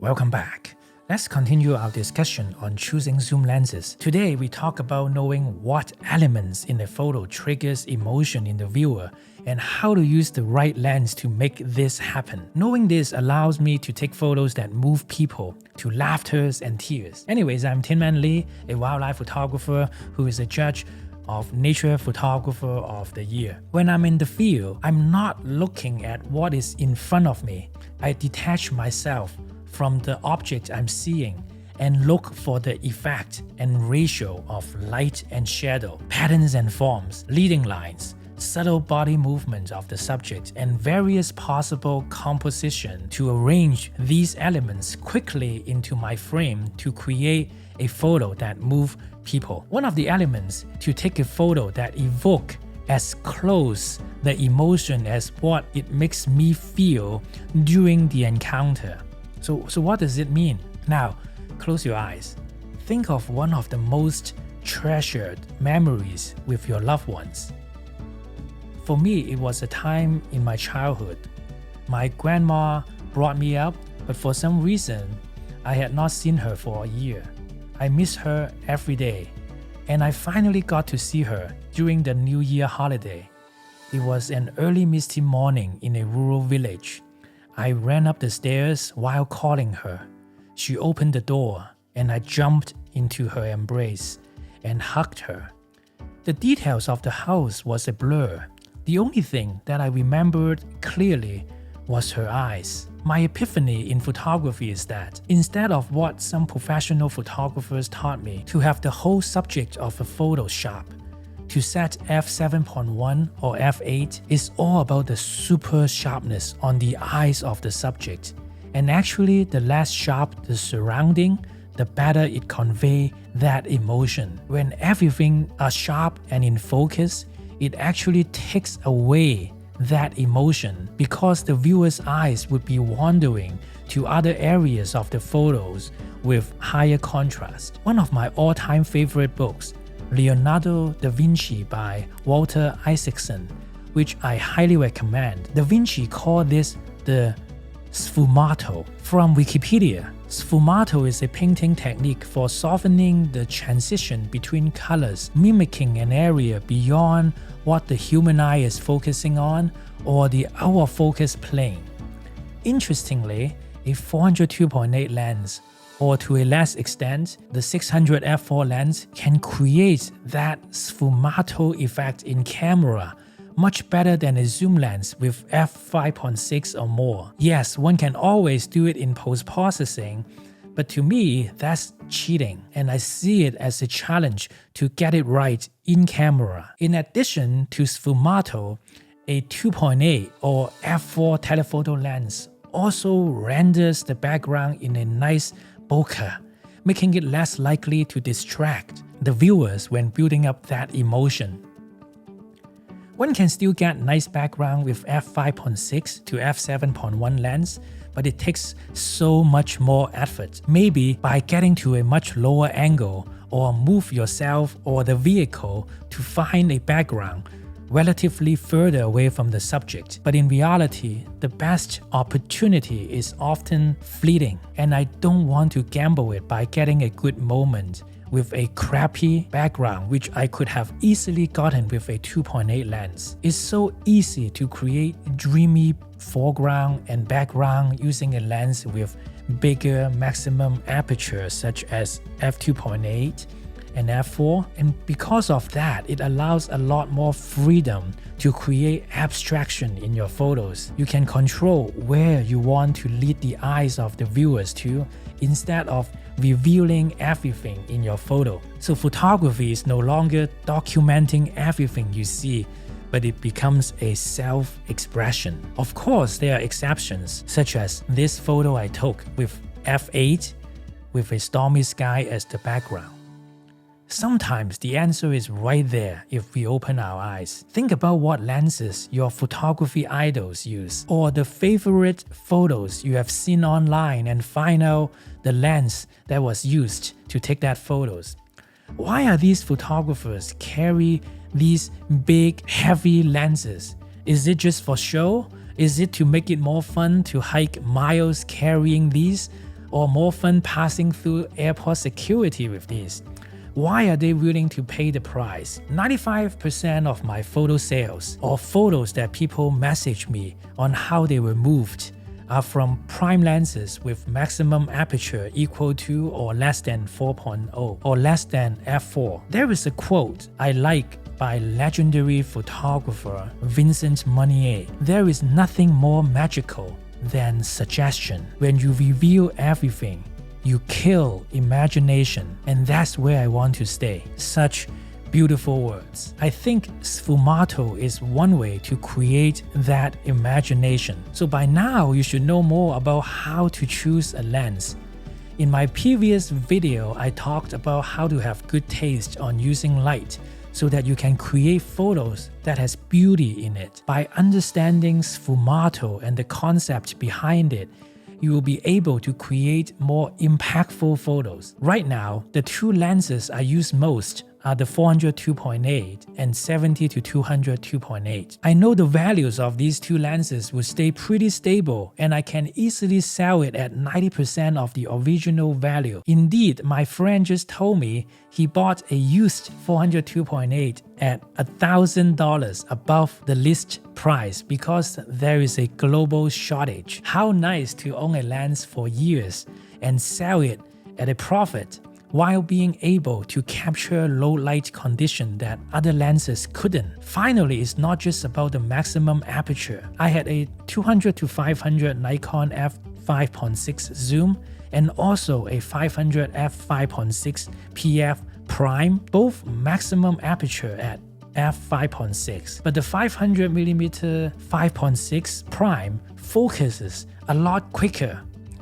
Welcome back. Let's continue our discussion on choosing zoom lenses. Today we talk about knowing what elements in a photo triggers emotion in the viewer and how to use the right lens to make this happen. Knowing this allows me to take photos that move people to laughters and tears. Anyways, I'm Tin Man Lee, a wildlife photographer who is a judge of Nature Photographer of the Year. When I'm in the field, I'm not looking at what is in front of me. I detach myself from the object I'm seeing and look for the effect and ratio of light and shadow, patterns and forms, leading lines, subtle body movements of the subject, and various possible composition to arrange these elements quickly into my frame to create a photo that moves people. One of the elements to take a photo that evoke as close the emotion as what it makes me feel during the encounter. So what does it mean? Now, close your eyes. Think of one of the most treasured memories with your loved ones. For me, it was a time in my childhood. My grandma brought me up, but for some reason, I had not seen her for a year. I miss her every day, and I finally got to see her during the New Year holiday. It was an early misty morning in a rural village. I ran up the stairs while calling her. She opened the door and I jumped into her embrace and hugged her. The details of the house was a blur. The only thing that I remembered clearly was her eyes. My epiphany in photography is that instead of what some professional photographers taught me to have the whole subject of a photo sharp, to set f7.1 or f8 is all about the super sharpness on the eyes of the subject. And actually, the less sharp the surrounding, the better it conveys that emotion. When everything are sharp and in focus, it actually takes away that emotion because the viewer's eyes would be wandering to other areas of the photos with higher contrast. One of my all-time favorite books, Leonardo da Vinci by Walter Isaacson, which I highly recommend. Da Vinci called this the sfumato. From Wikipedia, sfumato is a painting technique for softening the transition between colors, mimicking an area beyond what the human eye is focusing on or the out-of-focus plane. Interestingly, a 402.8 lens, or to a less extent, the 600 f4 lens can create that sfumato effect in camera much better than a zoom lens with f5.6 or more. Yes, one can always do it in post-processing, but to me, that's cheating, and I see it as a challenge to get it right in camera. In addition to sfumato, a 2.8 or f4 telephoto lens also renders the background in a nice bokeh, making it less likely to distract the viewers when building up that emotion. One can still get nice background with f5.6 to f7.1 lens, but it takes so much more effort. Maybe by getting to a much lower angle or move yourself or the vehicle to find a background relatively further away from the subject. But in reality, the best opportunity is often fleeting, and I don't want to gamble it by getting a good moment with a crappy background, which I could have easily gotten with a 2.8 lens. It's so easy to create dreamy foreground and background using a lens with bigger maximum aperture such as f2.8 and f4, and because of that, it allows a lot more freedom to create abstraction in your photos. You can control where you want to lead the eyes of the viewers to instead of revealing everything in your photo. So photography is no longer documenting everything you see, but it becomes a self-expression. Of course, there are exceptions, such as this photo I took with f8 with a stormy sky as the background. Sometimes the answer is right there if we open our eyes. Think about what lenses your photography idols use, or the favorite photos you have seen online and find out the lens that was used to take that photos. Why are these photographers carry these big, heavy lenses? Is it just for show? Is it to make it more fun to hike miles carrying these? or more fun passing through airport security with these. Why are they willing to pay the price? 95% of my photo sales or photos that people message me on how they were moved are from prime lenses with maximum aperture equal to or less than 4.0 or less than f4. There is a quote I like by legendary photographer Vincent Monnier. There is nothing more magical than suggestion. When you reveal everything, you kill imagination, and that's where I want to stay. Such beautiful words. I think sfumato is one way to create that imagination. So by now, you should know more about how to choose a lens. In my previous video, I talked about how to have good taste on using light so that you can create photos that has beauty in it. By understanding sfumato and the concept behind it, you will be able to create more impactful photos. Right now, the two lenses I use most are the 400 2.8 and 70 to 200 2.8. I know the values of these two lenses will stay pretty stable, and I can easily sell it at 90% of the original value. Indeed, my friend just told me he bought a used 400 2.8 at $1,000 above the list price because there is a global shortage. How nice to own a lens for years and sell it at a profit, while being able to capture low light condition that other lenses couldn't. Finally, it's not just about the maximum aperture. I had a 200 to 500 Nikon f5.6 zoom and also a 500 f5.6 PF prime, both maximum aperture at f5.6. But the 500mm 5.6 prime focuses a lot quicker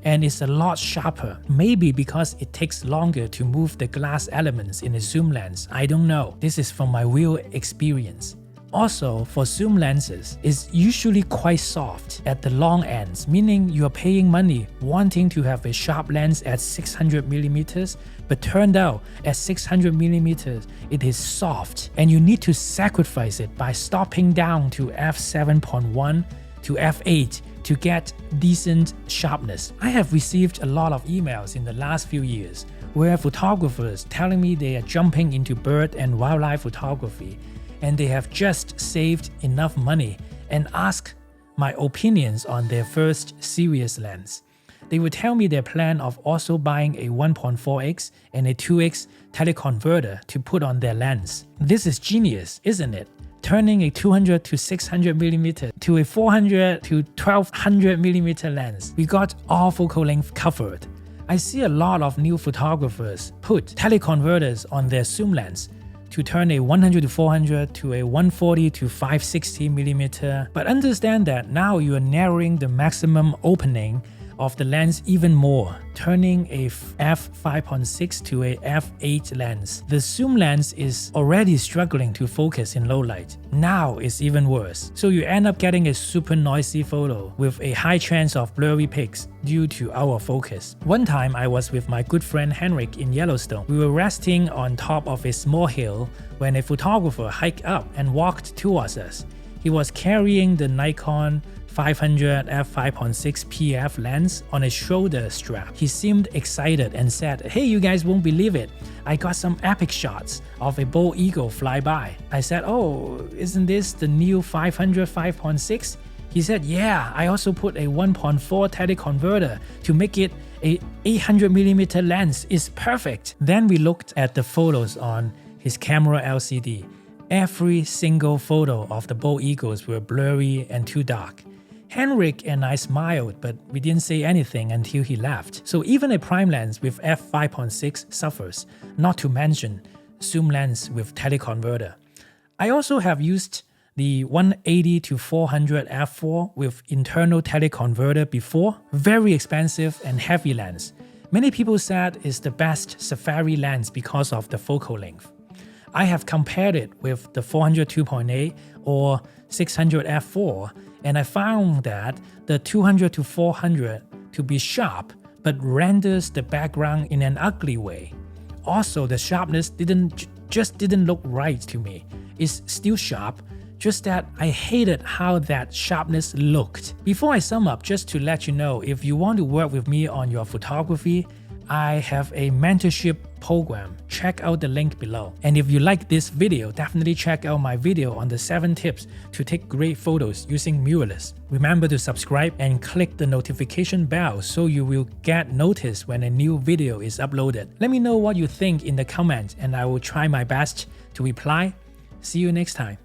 and it's a lot sharper. Maybe because it takes longer to move the glass elements in a zoom lens. I don't know. This is from my real experience. Also, for zoom lenses, it's usually quite soft at the long ends, meaning you are paying money wanting to have a sharp lens at 600mm, but turned out at 600mm it is soft, and you need to sacrifice it by stopping down to f7.1 to f8 to get decent sharpness. I have received a lot of emails in the last few years where photographers telling me they are jumping into bird and wildlife photography and they have just saved enough money and ask my opinions on their first serious lens. They would tell me their plan of also buying a 1.4x and a 2x teleconverter to put on their lens. This is genius, isn't it? Turning a 200 to 600mm to a 400 to 1200mm lens. We got all focal length covered. I see a lot of new photographers put teleconverters on their zoom lens to turn a 100 to 400 to a 140 to 560mm. But understand that now you are narrowing the maximum opening of the lens even more, turning a f5.6 to a f8 lens. The zoom lens is already struggling to focus in low light. Now it's even worse. So you end up getting a super noisy photo with a high chance of blurry pics due to out of focus. One time I was with my good friend Henrik in Yellowstone. We were resting on top of a small hill when a photographer hiked up and walked towards us. He was carrying the Nikon 500 f5.6 PF lens on a shoulder strap. He seemed excited and said, "Hey, you guys won't believe it. I got some epic shots of a bald eagle fly by." I said, "Oh, isn't this the new 500 5.6? He said, "Yeah, I also put a 1.4 teleconverter to make it a 800mm lens. It's perfect." Then we looked at the photos on his camera LCD. Every single photo of the bald eagles were blurry and too dark. Henrik and I smiled, but we didn't say anything until he left. So even a prime lens with f5.6 suffers, not to mention zoom lens with teleconverter. I also have used the 180 to 400 f4 with internal teleconverter before. Very expensive and heavy lens. Many people said it's the best safari lens because of the focal length. I have compared it with the 400 2.8 or 600 f4, and I found that the 200 to 400 to be sharp but renders the background in an ugly way. Also, the sharpness just didn't look right to me. It's still sharp, just that I hated how that sharpness looked. Before I sum up, just to let you know, if you want to work with me on your photography, I have a mentorship program. Check out the link below. And if you like this video, definitely check out my video on the 7 tips to take great photos using mirrorless. Remember to subscribe and click the notification bell so you will get notice when a new video is uploaded. Let me know what you think in the comments and I will try my best to reply. See you next time.